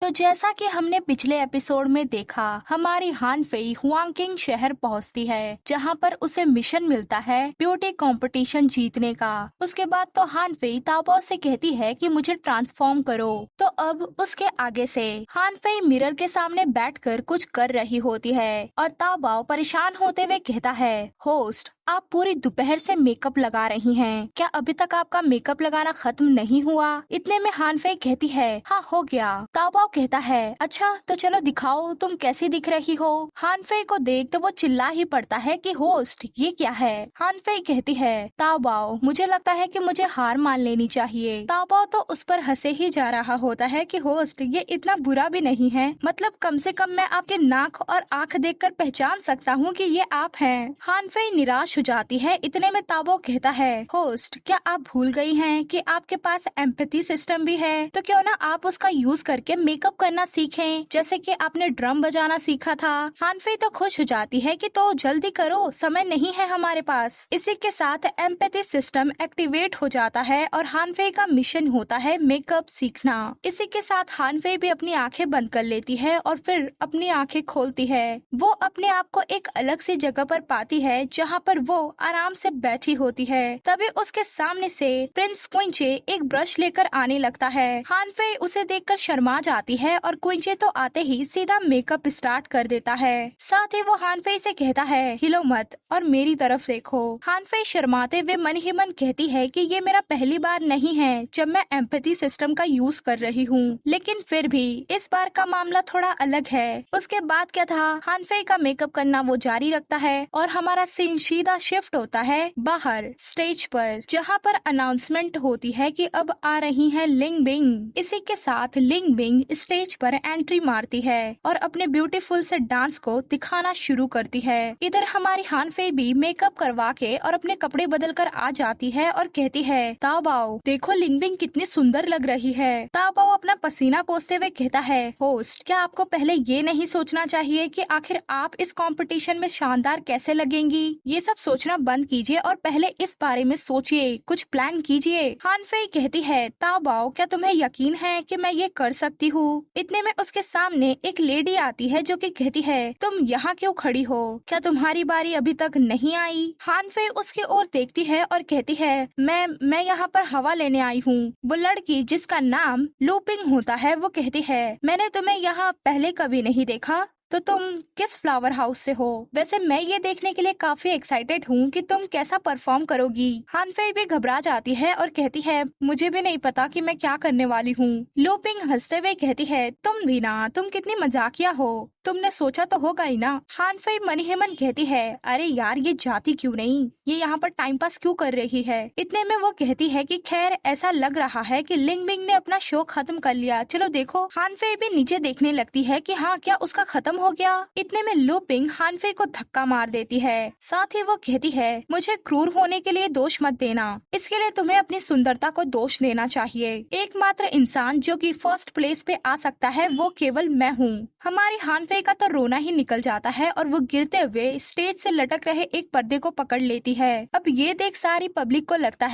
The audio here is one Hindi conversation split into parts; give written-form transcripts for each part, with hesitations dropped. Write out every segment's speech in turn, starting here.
तो जैसा कि हमने पिछले एपिसोड में देखा, हमारी हान फेई हुआंगकिंग शहर पहुंचती है, जहां पर उसे मिशन मिलता है ब्यूटी कंपटीशन जीतने का। उसके बाद तो हान फेई ताओबाओ से कहती है कि मुझे ट्रांसफॉर्म करो। तो अब उसके आगे से हान फेई मिरर के सामने बैठकर कुछ कर रही होती है और ताओबाओ परेशान होते हुए कहता है, होस्ट, आप पूरी दोपहर से मेकअप लगा रही हैं। क्या अभी तक आपका मेकअप लगाना खत्म नहीं हुआ? इतने में हान फेई कहती है, हाँ हो गया। ताओबाओ कहता है, अच्छा तो चलो दिखाओ तुम कैसी दिख रही हो। हान फेई को देख तो वो चिल्ला ही पड़ता है कि होस्ट ये क्या है। हान फेई कहती है, ताओबाओ मुझे लगता है कि मुझे हार मान लेनी चाहिए। ताओबाओ तो उस पर हंसे ही जा रहा होता है कि होस्ट ये इतना बुरा भी नहीं है, मतलब कम से कम मैं आपके नाक और आँख देखकर पहचान सकता हूँ कि ये आप हैं। हान फेई निराश हो जाती है। इतने में ताओबाओ कहता है, होस्ट क्या आप भूल गई हैं कि आपके पास एम्पैथी सिस्टम भी है? तो क्यों ना आप उसका यूज करके मेकअप करना सीखें, जैसे कि आपने ड्रम बजाना सीखा था। हान फेई तो खुश हो जाती है कि तो जल्दी करो, समय नहीं है हमारे पास। इसी के साथ एम्पैथी सिस्टम एक्टिवेट हो जाता है और हान फेई का मिशन होता है मेकअप सीखना। इसी के साथ हान फेई भी अपनी आंखें बंद कर लेती है और फिर अपनी आंखें खोलती है। वो अपने आप को एक अलग सी जगह पर पाती है जहाँ पर वो आराम से बैठी होती है। तभी उसके सामने से प्रिंस क्विंचे एक ब्रश लेकर आने लगता है। हान फेई उसे देखकर शर्मा जाती है और क्विंचे तो आते ही सीधा मेकअप स्टार्ट कर देता है। साथ ही वो हान फेई से कहता है, हिलो मत और मेरी तरफ देखो। हान फेई शर्माते हुए मन ही मन कहती है कि ये मेरा पहली बार नहीं है जब मैं एम्पैथी सिस्टम का यूज कर रही हूँ, लेकिन फिर भी इस बार का मामला थोड़ा अलग है। उसके बाद क्या था, हान फेई का मेकअप करना वो जारी रखता है और हमारा सीन सीधा शिफ्ट होता है बाहर स्टेज पर, जहाँ पर अनाउंसमेंट होती है कि अब आ रही है लिंग बिंग। इसी के साथ लिंग बिंग स्टेज पर एंट्री मारती है और अपने ब्यूटीफुल से डांस को दिखाना शुरू करती है। इधर हमारी हान फेई भी मेकअप करवा के और अपने कपड़े बदल कर आ जाती है और कहती है, ताओबाओ देखो लिंग बिंग कितनी सुंदर लग रही है। ताओबाओ अपना पसीना पोंछते हुए कहता है, होस्ट क्या आपको पहले ये नहीं सोचना चाहिए कि आखिर आप इस कंपटीशन में शानदार कैसे लगेंगी? ये सब सोचना बंद कीजिए और पहले इस बारे में सोचिए, कुछ प्लान कीजिए। हान फेई कहती है, ताओबाओ क्या तुम्हें यकीन है कि मैं ये कर सकती हूँ? इतने में उसके सामने एक लेडी आती है जो कि कहती है, तुम यहाँ क्यों खड़ी हो? क्या तुम्हारी बारी अभी तक नहीं आई? हान फेई उसकी ओर देखती है और कहती है, मैं यहाँ पर हवा लेने आई हूँ। वो लड़की जिसका नाम लूपिंग होता है वो कहती है, मैंने तुम्हें यहाँ पहले कभी नहीं देखा, तो तुम किस फ्लावर हाउस से हो? वैसे मैं ये देखने के लिए काफी एक्साइटेड हूँ कि तुम कैसा परफॉर्म करोगी। हान फेई भी घबरा जाती है और कहती है, मुझे भी नहीं पता कि मैं क्या करने वाली हूँ। लूपिंग हंसते हुए कहती है, तुम भी ना, तुम कितनी मजाकिया हो, तुमने सोचा तो होगा ही ना। हान फेई मन ही मन कहती है, अरे यार ये जाती क्यों नहीं, ये यहाँ पर टाइम पास क्यों कर रही है। इतने में वो कहती है कि खैर ऐसा लग रहा है कि लिंग बिंग ने अपना शो खत्म कर लिया, चलो देखो। हान फेई भी नीचे देखने लगती है कि हाँ क्या उसका खत्म हो गया। इतने में लूपिंग हान फेई को धक्का मार देती है। साथ ही वो कहती है, मुझे क्रूर होने के लिए दोष मत देना, इसके लिए तुम्हें अपनी सुंदरता को दोष देना चाहिए। एकमात्र इंसान जो कि फर्स्ट प्लेस पे आ सकता है वो केवल मैं हूँ। हमारी हान फेई का तो रोना ही निकल जाता है और वो गिरते हुए स्टेज से लटक रहे एक पर्दे को पकड़ लेती है। अब ये देख सारी पब्लिक को लगता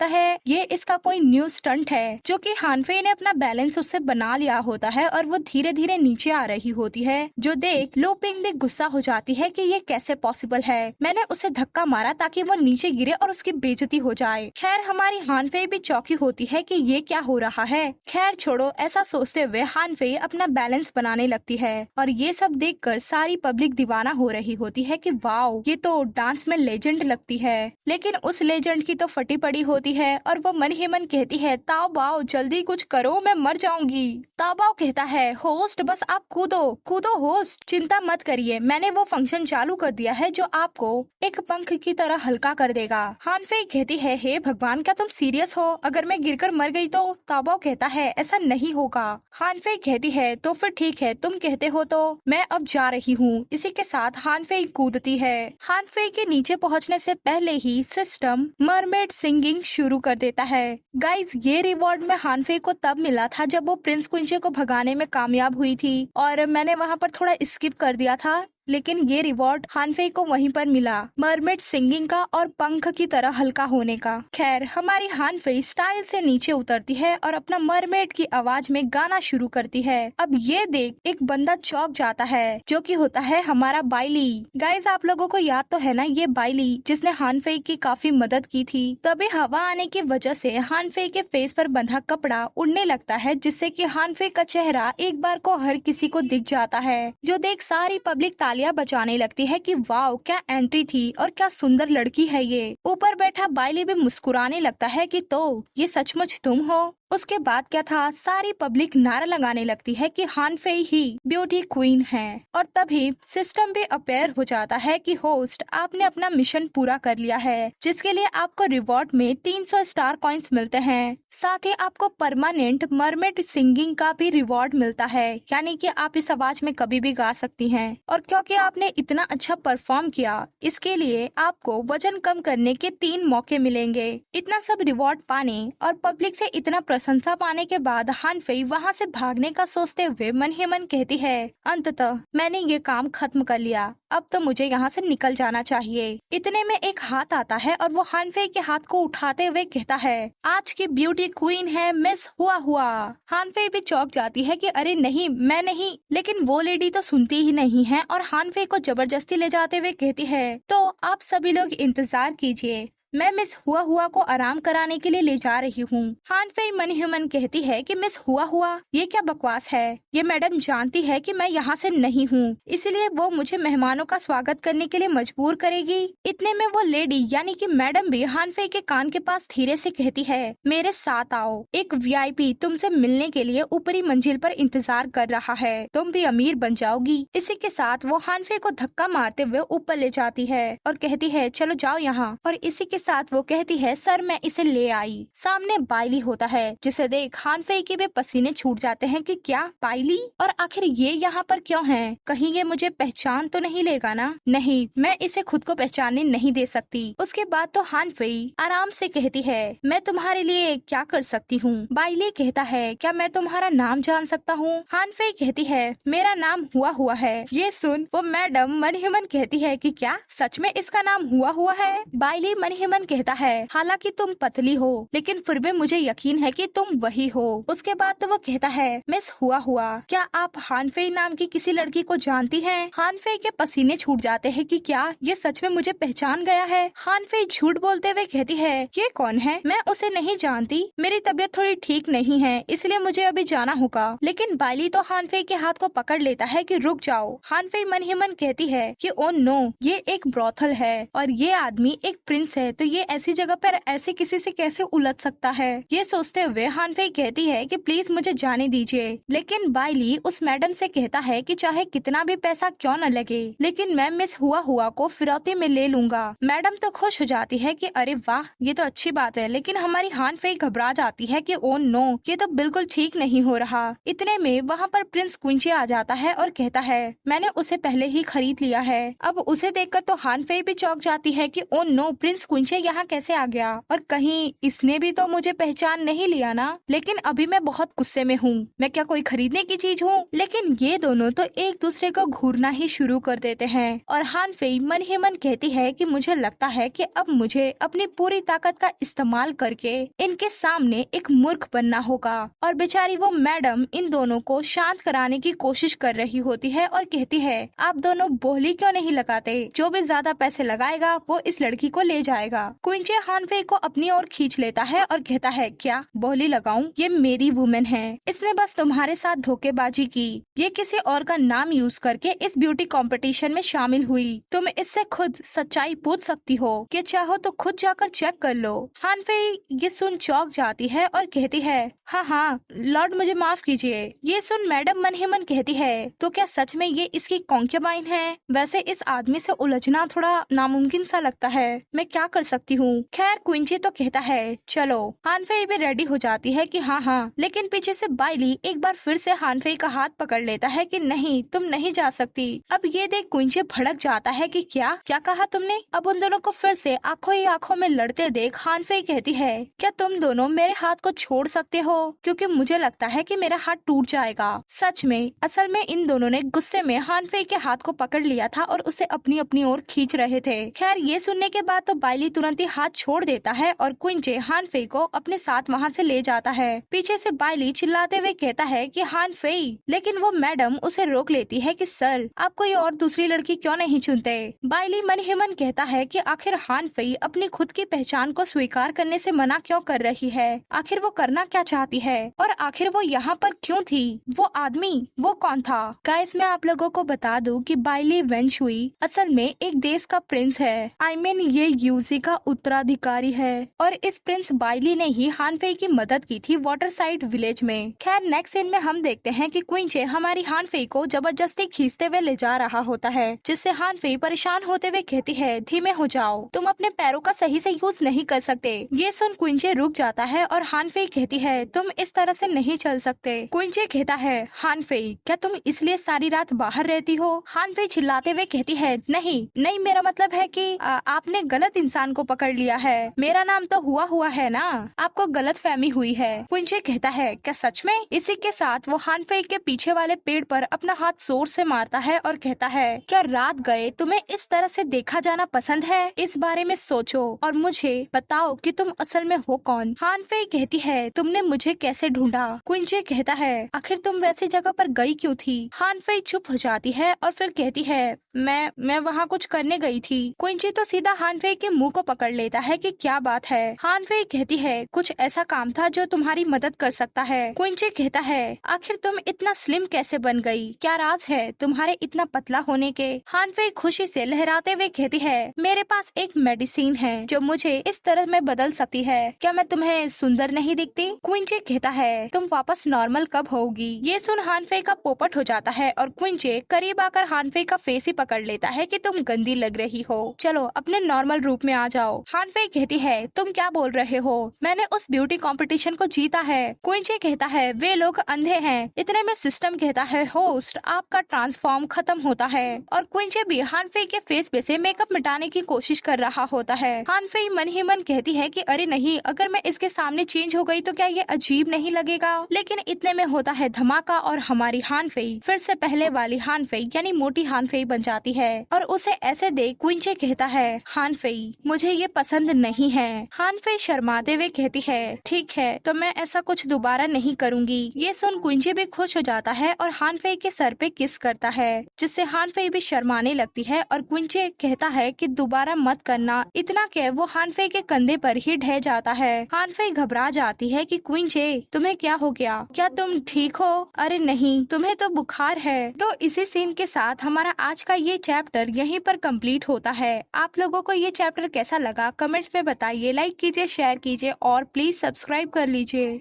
है ये इसका कोई न्यू स्टंट है, जो कि हान फेई ने अपना बैलेंस उससे बना लिया होता है और वो धीरे धीरे नीचे आ रही होती है, जो देख लूपिंग भी गुस्सा हो जाती है कि ये कैसे पॉसिबल है, मैंने उसे धक्का मारा ताकि वो नीचे गिरे और उसकी बेइज्जती हो जाए। खैर हमारी हान फेई भी चौंकी होती है कि ये क्या हो रहा है। खैर छोड़ो, ऐसा सोचते हुए हान फेई अपना बैलेंस बनाने लगती है और ये सब देखकर सारी पब्लिक दीवाना हो रही होती है कि वाओ ये तो डांस में लेजेंड लगती है। लेकिन उस लेजेंड की तो फटी पड़ी होती है और वो मन ही मन कहती है, ताओबाओ जल्दी कुछ करो, मैं मर जाऊंगी। ताओबाओ कहता है, होस्ट बस आप कूदो कूदो होस्ट, चिंता मत करिए, मैंने वो फंक्शन चालू कर दिया है जो आपको एक पंख की तरह हल्का कर देगा। हान फेई कहती है, हे भगवान क्या तुम सीरियस हो, अगर मैं गिरकर मर गई तो? ताओबाओ कहता है, ऐसा नहीं होगा। हान फेई कहती है, तो फिर ठीक है, तुम कहते हो तो मैं अब जा रही हूँ। इसी के साथ हान फेई कूदती है। हान फेई के नीचे पहुँचने से पहले ही सिस्टम मरमेड सिंगिंग शुरू कर देता है। गाइज ये रिवॉर्ड में हान फेई को तब मिला था जब वो प्रिंस क्विंचे को भगाने में कामयाब हुई थी और मैंने वहाँ पर थोड़ा स्किप कर दिया था, लेकिन ये रिवॉर्ड हानफेई को वहीं पर मिला, मरमेड सिंगिंग का और पंख की तरह हल्का होने का। खैर, हमारी हानफेई स्टाइल से नीचे उतरती है और अपना मरमेड की आवाज में गाना शुरू करती है। अब ये देख एक बंदा चौंक जाता है, जो कि होता है हमारा बाइली। गाइस, आप लोगों को याद तो है ना, ये बाइली जिसने हानफेई की काफी मदद की थी। तभी हवा आने की वजह से हानफेई के फेस पर बंधा कपड़ा उड़ने लगता है, जिससे कि हानफेई का चेहरा एक बार को हर किसी को दिख जाता है, जो देख सारी पब्लिक तालियां बजाने लगती है कि वाओ क्या एंट्री थी और क्या सुंदर लड़की है ये। ऊपर बैठा बाइली भी मुस्कुराने लगता है कि तो ये सचमुच तुम हो। उसके बाद क्या था, सारी पब्लिक नारा लगाने लगती है कि हानफेई ही ब्यूटी क्वीन है। और तभी सिस्टम भी अपेयर हो जाता है कि होस्ट, आपने अपना मिशन पूरा कर लिया है, जिसके लिए आपको रिवॉर्ड में 300 स्टार कॉइन्स मिलते हैं। साथ ही आपको परमानेंट मरमेड सिंगिंग का भी रिवॉर्ड मिलता है, यानी कि आप इस आवाज में कभी भी गा सकती हैं। और क्योंकि आपने इतना अच्छा परफॉर्म किया, इसके लिए आपको वजन कम करने के 3 मौके मिलेंगे। इतना सब रिवॉर्ड पाने और पब्लिक से इतना प्रशंसा पाने के बाद हानफेई वहाँ से भागने का सोचते हुए मन ही मन कहती है, अंततः मैंने ये काम खत्म कर लिया, अब तो मुझे यहाँ से निकल जाना चाहिए। इतने में एक हाथ आता है और वो हानफेई के हाथ को उठाते हुए कहता है, आज की ब्यूटी क्वीन है मिस हुआ हुआ। हानफेई भी चौंक जाती है कि अरे नहीं, मैं नहीं। लेकिन वो लेडी तो सुनती ही नहीं है और हानफेई को जबरदस्ती ले जाते हुए कहती है, तो आप सभी लोग इंतजार कीजिए, मैं मिस हुआ हुआ को आराम कराने के लिए ले जा रही हूँ। हानफेई मन ही मन कहती है कि मिस हुआ हुआ, ये क्या बकवास है। ये मैडम जानती है कि मैं यहाँ से नहीं हूँ, इसलिए वो मुझे मेहमानों का स्वागत करने के लिए मजबूर करेगी। इतने में वो लेडी यानी कि मैडम भी हानफेई के कान के पास धीरे से कहती है, मेरे साथ आओ, एक वीआईपी तुमसे मिलने के लिए ऊपरी मंजिल पर इंतजार कर रहा है, तुम भी अमीर बन जाओगी। इसी के साथ वो हानफेई को धक्का मारते हुए ऊपर ले जाती है और कहती है, चलो जाओ यहाँ। और इसी के साथ वो कहती है, सर मैं इसे ले आई। सामने बाइली होता है, जिसे देख हानफेई के भी पसीने छूट जाते हैं कि क्या बाइली, और आखिर ये यहाँ पर क्यों है, कहीं ये मुझे पहचान तो नहीं लेगा ना। नहीं, मैं इसे खुद को पहचानने नहीं दे सकती। उसके बाद तो हानफेई आराम से कहती है, मैं तुम्हारे लिए क्या कर सकती हूँ। बाइली कहता है, क्या मैं तुम्हारा नाम जान सकता हूँ। हानफेई कहती है, मेरा नाम हुआ हुआ है। ये सुन वो मैडम मन ही मन कहती है कि क्या सच में इसका नाम हुआ हुआ है। बाइली मन ही मन कहता है, हालांकि तुम पतली हो, लेकिन फिर भी मुझे यकीन है कि तुम वही हो। उसके बाद तो वो कहता है, मिस हुआ हुआ, क्या आप हानफेई नाम की किसी लड़की को जानती हैं? हानफेई के पसीने छूट जाते हैं कि क्या ये सच में मुझे पहचान गया है। हानफेई झूठ बोलते हुए कहती है, ये कौन है, मैं उसे नहीं जानती, मेरी तबीयत थोड़ी ठीक नहीं है, इसलिए मुझे अभी जाना होगा। लेकिन बाइली तो हानफेई के हाथ को पकड़ लेता है कि रुक जाओ। हानफेई मन ही मन कहती है कि ओ नो, ये एक ब्रोथल है और ये आदमी एक प्रिंस है, तो ये ऐसी जगह पर ऐसे किसी से कैसे उलझ सकता है। ये सोचते हुए हानफेई कहती है कि प्लीज मुझे जाने दीजिए। लेकिन बाइली उस मैडम से कहता है कि चाहे कितना भी पैसा क्यों न लगे, लेकिन मैं मिस हुआ हुआ को फिरौती में ले लूंगा। मैडम तो खुश हो जाती है कि अरे वाह, ये तो अच्छी बात है। लेकिन हमारी हानफेई घबरा जाती है कि ओ नो, ये तो बिल्कुल ठीक नहीं हो रहा। इतने में वहाँ पर प्रिंस क्विंचे आ जाता है और कहता है, मैंने उसे पहले ही खरीद लिया है। अब उसे देखकर तो हानफेई भी चौंक जाती है कि ओ नो, प्रिंस क्विंचे यहाँ कैसे आ गया, और कहीं इसने भी तो मुझे पहचान नहीं लिया ना। लेकिन अभी मैं बहुत गुस्से में हूँ, मैं क्या कोई खरीदने की चीज हूँ। लेकिन ये दोनों तो एक दूसरे को घूरना ही शुरू कर देते हैं और हानफेई मन ही मन कहती है कि मुझे लगता है कि अब मुझे अपनी पूरी ताकत का इस्तेमाल करके इनके सामने एक मूर्ख बनना होगा। और बेचारी वो मैडम इन दोनों को शांत कराने की कोशिश कर रही होती है और कहती है, आप दोनों बोली क्यों नहीं लगाते, जो भी ज्यादा पैसे लगाएगा वो इस लड़की को ले जाएगा। क्विंचे हानफेई को अपनी ओर खींच लेता है और कहता है, क्या बोली लगाऊं, ये मेरी वुमेन है, इसने बस तुम्हारे साथ धोखेबाजी की, ये किसी और का नाम यूज करके इस ब्यूटी कंपटीशन में शामिल हुई, तुम इससे खुद सच्चाई पूछ सकती हो, कि चाहो तो खुद जाकर चेक कर लो। हानफेई ये सुन चौंक जाती है और कहती है, हाँ हाँ लॉर्ड, मुझे माफ कीजिए। ये सुन मैडम मन ही मन कहती है, तो क्या सच में ये इसकी कॉन्क्यूबाइन है? वैसे इस आदमी से उलझना थोड़ा नामुमकिन सा लगता है, मैं क्या कर कर सकती हूँ। खैर क्विंची तो कहता है चलो। हानफेई भी रेडी हो जाती है कि हाँ, लेकिन पीछे से बाइली एक बार फिर से हानफेई का हाथ पकड़ लेता है कि नहीं, तुम नहीं जा सकती। अब ये देख क्विंची भड़क जाता है कि क्या कहा तुमने। अब उन दोनों को फिर से आंखों ही आंखों में लड़ते देख हानफेई कहती है क्या तुम दोनों मेरे हाथ को छोड़ सकते हो, क्योंकि मुझे लगता है कि मेरा हाथ टूट जाएगा। सच में असल में इन दोनों ने गुस्से में हानफेई के हाथ को पकड़ लिया था और उसे अपनी अपनी ओर खींच रहे थे। खैर ये सुनने के बाद तो बाइली तुरंत ही हाथ छोड़ देता है और क्विंचे हानफेई को अपने साथ वहाँ से ले जाता है। पीछे से बाइली चिल्लाते हुए कहता है कि हानफेई, लेकिन वो मैडम उसे रोक लेती है कि सर आप कोई और दूसरी लड़की क्यों नहीं चुनते। बाइली मन ही मन कहता है कि आखिर हानफेई अपनी खुद की पहचान को स्वीकार करने से मना क्यों कर रही है, आखिर वो करना क्या चाहती है और आखिर वो यहाँ पर क्यों थी। वो आदमी वो कौन था। गाइस मैं आप लोगों को बता दूं कि बाइली वेंशुई असल में एक देश का प्रिंस है। I mean, ये यूजी का उत्तराधिकारी है और इस प्रिंस बाइली ने ही हानफेई की मदद की थी वाटरसाइड विलेज में। खैर नेक्स्ट सीन में हम देखते हैं कि क्विंचे हमारी हानफेई को जबरदस्ती खींचते हुए ले जा रहा होता है, जिससे हानफेई परेशान होते हुए कहती है धीमे हो जाओ, तुम अपने पैरों का सही से यूज नहीं कर सकते। ये सुन क्विंचे रुक जाता है और हानफेई कहती है तुम इस तरह से नहीं चल सकते। क्विंचे कहता है हानफेई क्या तुम इसलिए सारी रात बाहर रहती हो। हानफेई चिल्लाते हुए कहती है नहीं मेरा मतलब है कि आपने गलत इंसान को पकड़ लिया है, मेरा नाम तो हुआ है ना, आपको गलत फहमी हुई है। क्विंचे कहता है क्या सच में। इसी के साथ वो हानफेई के पीछे वाले पेड़ पर अपना हाथ जोर से मारता है और कहता है क्या रात गए तुम्हें इस तरह से देखा जाना पसंद है, इस बारे में सोचो और मुझे बताओ कि तुम असल में हो कौन। हानफेई कहती है तुमने मुझे कैसे ढूंढा। क्विंचे कहता है आखिर तुम वैसी जगह पर गई क्यों थी। हानफेई चुप हो जाती है और फिर कहती है मैं वहाँ कुछ करने गई थी। क्विंची तो सीधा हानफेई के मुंह को पकड़ लेता है कि क्या बात है। हानफेई कहती है कुछ ऐसा काम था जो तुम्हारी मदद कर सकता है। क्विंची कहता है आखिर तुम इतना स्लिम कैसे बन गई, क्या राज है तुम्हारे इतना पतला होने के। हानफेई खुशी से लहराते हुए कहती है मेरे पास एक मेडिसिन है जो मुझे इस तरह में बदल सकती है, क्या मैं तुम्हें सुंदर नहीं दिखती। क्विंची कहता है तुम वापस नॉर्मल कब होगी। ये सुन हानफेई का पोपट हो जाता है और क्विंचे करीब आकर हानफेई का फेस ही पकड़ लेता है कि तुम गंदी लग रही हो, चलो अपने नॉर्मल रूप में आ जाओ। हानफेई कहती है तुम क्या बोल रहे हो, मैंने उस ब्यूटी कंपटीशन को जीता है। क्विंचे कहता है वे लोग अंधे हैं। इतने में सिस्टम कहता है होस्ट आपका ट्रांसफॉर्म खत्म होता है और क्विंचे भी हानफेई के फेस पे से मेकअप मिटाने की कोशिश कर रहा होता है। हानफेई मन ही मन कहती है कि अरे नहीं, अगर मैं इसके सामने चेंज हो गई तो क्या ये अजीब नहीं लगेगा। लेकिन इतने में होता है धमाका और हमारी हानफेई फिर से पहले वाली हानफेई यानी मोटी हानफेई बन जाती है और उसे ऐसे देख क्विंचे कहता है हानफेई मुझे ये पसंद नहीं है। हानफेई शर्माते हुए कहती है ठीक है तो मैं ऐसा कुछ दोबारा नहीं करूंगी। ये सुन क्विंचे भी खुश हो जाता है और हानफेई के सर पे किस करता है, जिससे हानफेई भी शर्माने लगती है और क्विंचे कहता है कि दोबारा मत करना। इतना कह वो हानफेई के कंधे पर ही ढह जाता है। हानफेई घबरा जाती है कि क्विंचे तुम्हें क्या हो गया, क्या तुम ठीक हो। अरे नहीं तुम्हें तो बुखार है। तो इसी सीन के साथ हमारा आज का ये चैप्टर यहीं पर कंप्लीट होता है। आप लोगों को ये चैप्टर कैसा लगा कमेंट में बताइए, लाइक कीजिए, शेयर कीजिए और प्लीज सब्सक्राइब कर लीजिए।